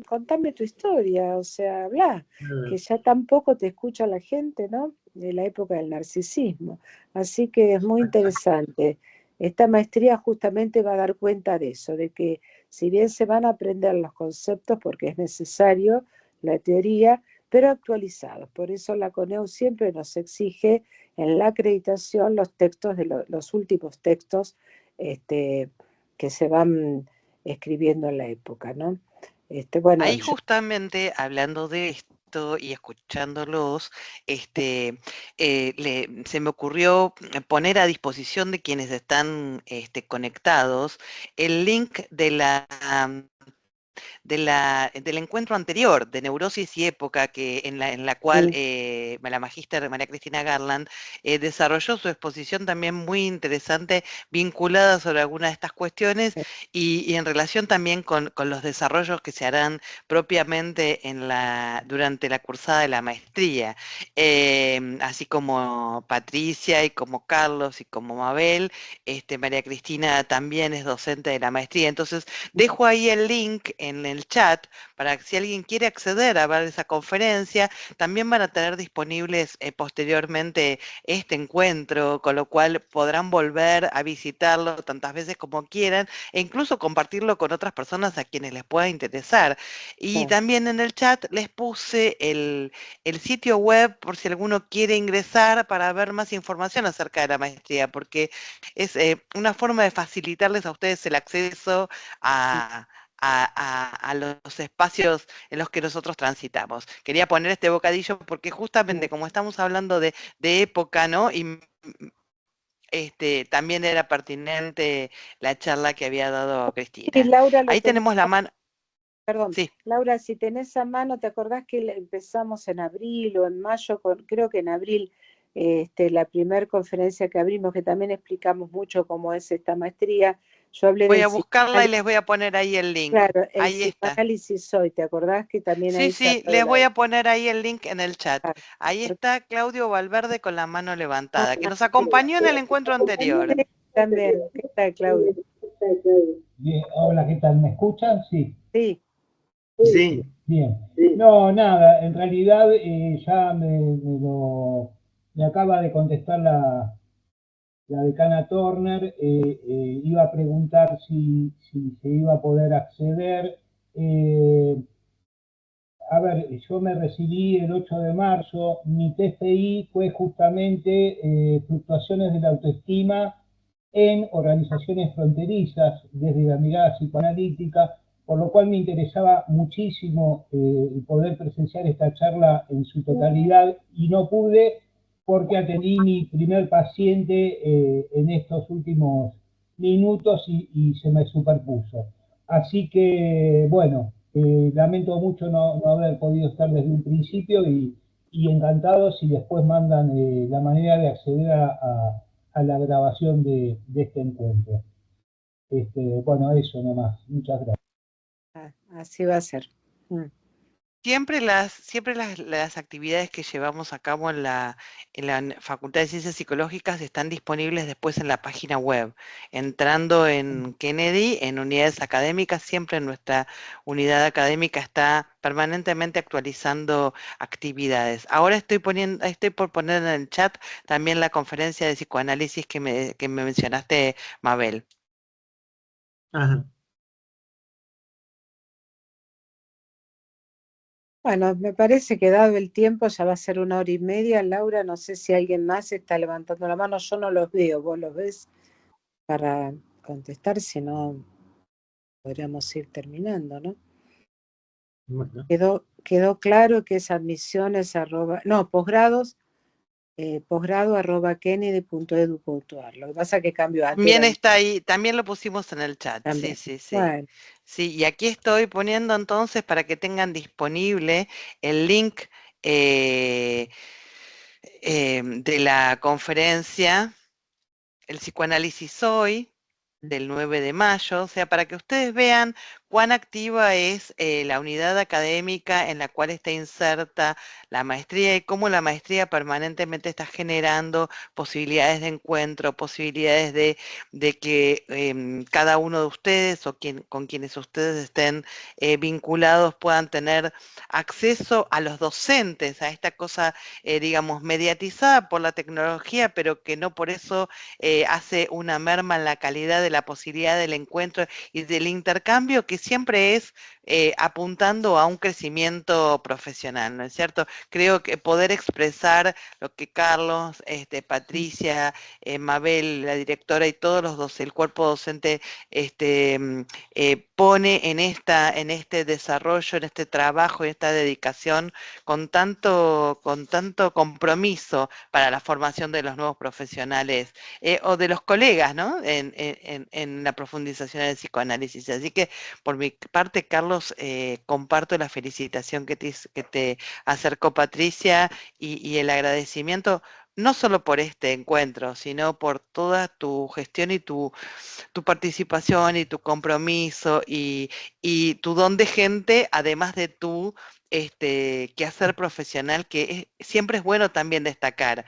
contame tu historia, o sea, habla, que ya tampoco te escucha la gente, ¿no? De la época del narcisismo. Así que es muy interesante. Esta maestría justamente va a dar cuenta de eso, de que si bien se van a aprender los conceptos porque es necesario la teoría, pero actualizados. Por eso la CONEU siempre nos exige en la acreditación los textos de los últimos textos que se van escribiendo en la época, ¿no? Bueno, Ahí justamente hablando de esto y escuchándolos, se me ocurrió poner a disposición de quienes están conectados el link del encuentro anterior de Neurosis y Época, en la cual la magíster María Cristina Garland desarrolló su exposición también muy interesante, vinculada sobre algunas de estas cuestiones y en relación también con los desarrollos que se harán propiamente durante la cursada de la maestría, así como Patricia y como Carlos y como Mabel. María Cristina también es docente de la maestría, entonces dejo ahí el link en el chat para que si alguien quiere acceder a ver esa conferencia, también van a tener disponibles posteriormente este encuentro, con lo cual podrán volver a visitarlo tantas veces como quieran e incluso compartirlo con otras personas a quienes les pueda interesar. Y también en el chat les puse el sitio web por si alguno quiere ingresar para ver más información acerca de la maestría, porque es una forma de facilitarles a ustedes el acceso a los espacios en los que nosotros transitamos. Quería poner este bocadillo porque justamente como estamos hablando de época, ¿no? Y también era pertinente la charla que había dado Sí, Cristina. Laura, Ahí tenemos la mano. Perdón, Sí. Laura, si tenés a mano, ¿te acordás que empezamos en abril o en mayo? Creo que en abril, la primera conferencia que abrimos, que también explicamos mucho cómo es esta maestría. Yo hablé Voy del a buscarla y les voy a poner ahí el link. Claro, el Ahí está. psicoanálisis hoy, ¿te acordás que también ahí Sí, se les voy a poner ahí el link en el chat. Ahí porque- está Claudio Valverde con la mano levantada, que nos acompañó en el encuentro anterior. También, ¿qué tal, Claudio? Bien, hola, ¿qué tal? ¿Me escuchan? Sí. Sí. Sí. Bien. No, nada, en realidad ya me acaba de contestar la decana Turner. Iba a preguntar si se iba a poder acceder. A ver, yo me recibí el 8 de marzo, mi TFI fue justamente fluctuaciones de la autoestima en organizaciones fronterizas desde la mirada psicoanalítica, por lo cual me interesaba muchísimo poder presenciar esta charla en su totalidad y no pude porque atendí mi primer paciente en estos últimos minutos y se me superpuso. Así que, bueno, lamento mucho no haber podido estar desde un principio y encantado si después mandan la manera de acceder a la grabación de este encuentro. Bueno, eso nomás. Muchas gracias. Así va a ser. Siempre las actividades que llevamos a cabo en la Facultad de Ciencias Psicológicas están disponibles después en la página web. Entrando en Kennedy, en unidades académicas, siempre en nuestra unidad académica está permanentemente actualizando actividades. Ahora estoy por poner en el chat también la conferencia de psicoanálisis que me mencionaste, Mabel. Ajá. Bueno, me parece que dado el tiempo ya va a ser 1 hora y media. Laura, no sé si alguien más está levantando la mano. Yo no los veo, ¿vos los ves? Para contestar, si no, podríamos ir terminando, ¿no? Bueno. Quedó claro que es admisiones posgrados, posgrado@kennedy.edu.ar. Lo que pasa es que cambio a También está ahí, también lo pusimos en el chat. también. Sí. Bueno. Sí, y aquí estoy poniendo entonces para que tengan disponible el link de la conferencia El psicoanálisis hoy, del 9 de mayo, o sea, para que ustedes vean cuán activa es la unidad académica en la cual está inserta la maestría y cómo la maestría permanentemente está generando posibilidades de encuentro, posibilidades de que cada uno de ustedes o con quienes ustedes estén vinculados puedan tener acceso a los docentes, a esta cosa, digamos, mediatizada por la tecnología, pero que no por eso hace una merma en la calidad de la posibilidad del encuentro y del intercambio, que siempre es apuntando a un crecimiento profesional, ¿no es cierto? Creo que poder expresar lo que Carlos, Patricia, Mabel, la directora y todos el cuerpo docente pone en este desarrollo, en este trabajo, en esta dedicación, con tanto compromiso para la formación de los nuevos profesionales o de los colegas, ¿no? En la profundización del psicoanálisis. Así que, por mi parte, Carlos, comparto la felicitación que te acercó Patricia y el agradecimiento, no solo por este encuentro, sino por toda tu gestión y tu participación y tu compromiso y tu don de gente, además de tu quehacer profesional, que siempre es bueno también destacar.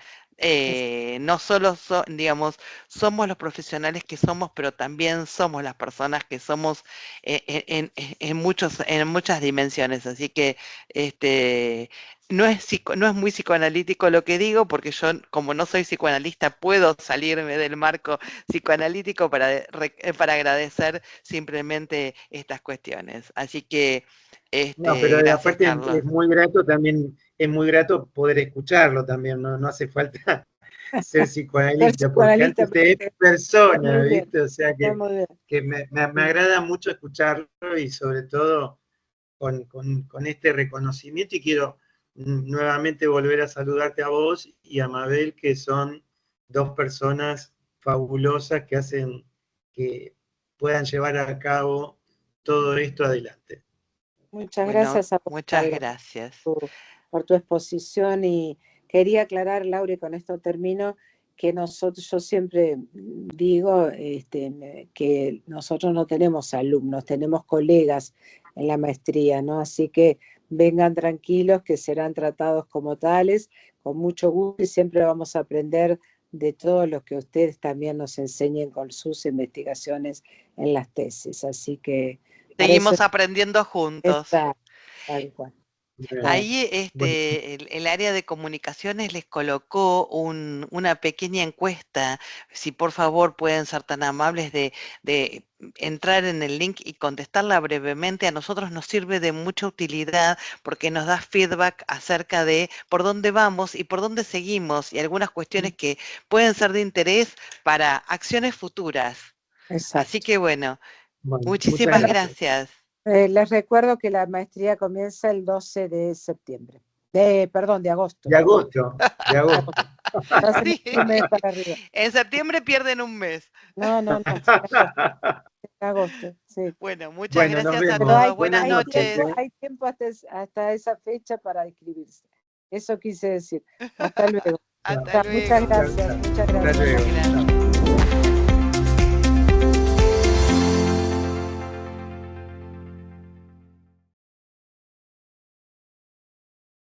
No solo, digamos, somos los profesionales que somos, pero también somos las personas que somos en muchas dimensiones. Así que no es muy psicoanalítico lo que digo, porque yo, como no soy psicoanalista, puedo salirme del marco psicoanalítico para agradecer simplemente estas cuestiones. Así que, No, pero gracias, aparte Carlos. es muy grato también, es muy grato poder escucharlo también, no hace falta ser psicoanalista, porque antes de persona, ¿viste? O sea que me agrada mucho escucharlo y sobre todo con este reconocimiento, y quiero nuevamente volver a saludarte a vos y a Mabel, que son dos personas fabulosas que hacen que puedan llevar a cabo todo esto adelante. Muchas Bueno, gracias a vos, muchas Carlos, gracias. por tu exposición, y quería aclarar, Laura, y con esto termino, que yo siempre digo que nosotros no tenemos alumnos, tenemos colegas en la maestría, ¿no? Así que vengan tranquilos, que serán tratados como tales, con mucho gusto, y siempre vamos a aprender de todo lo que ustedes también nos enseñen con sus investigaciones en las tesis. Así que Seguimos aprendiendo juntos. Exacto, tal cual. Ahí Bueno, el área de comunicaciones les colocó una pequeña encuesta. Si por favor pueden ser tan amables de entrar en el link y contestarla brevemente, a nosotros nos sirve de mucha utilidad porque nos da feedback acerca de por dónde vamos y por dónde seguimos, y algunas cuestiones que pueden ser de interés para acciones futuras. Exacto. Así que bueno, muchas muchísimas gracias. Les recuerdo que la maestría comienza el 12 de septiembre. De agosto. De agosto. Sí. Un mes para arriba. En septiembre pierden un mes. No. En agosto, sí. Bueno, muchas gracias a vemos. todos. Buenas noches. Hay tiempo hasta esa fecha para inscribirse. Eso quise decir. Hasta luego. Hasta luego. Muchas gracias. Hasta luego.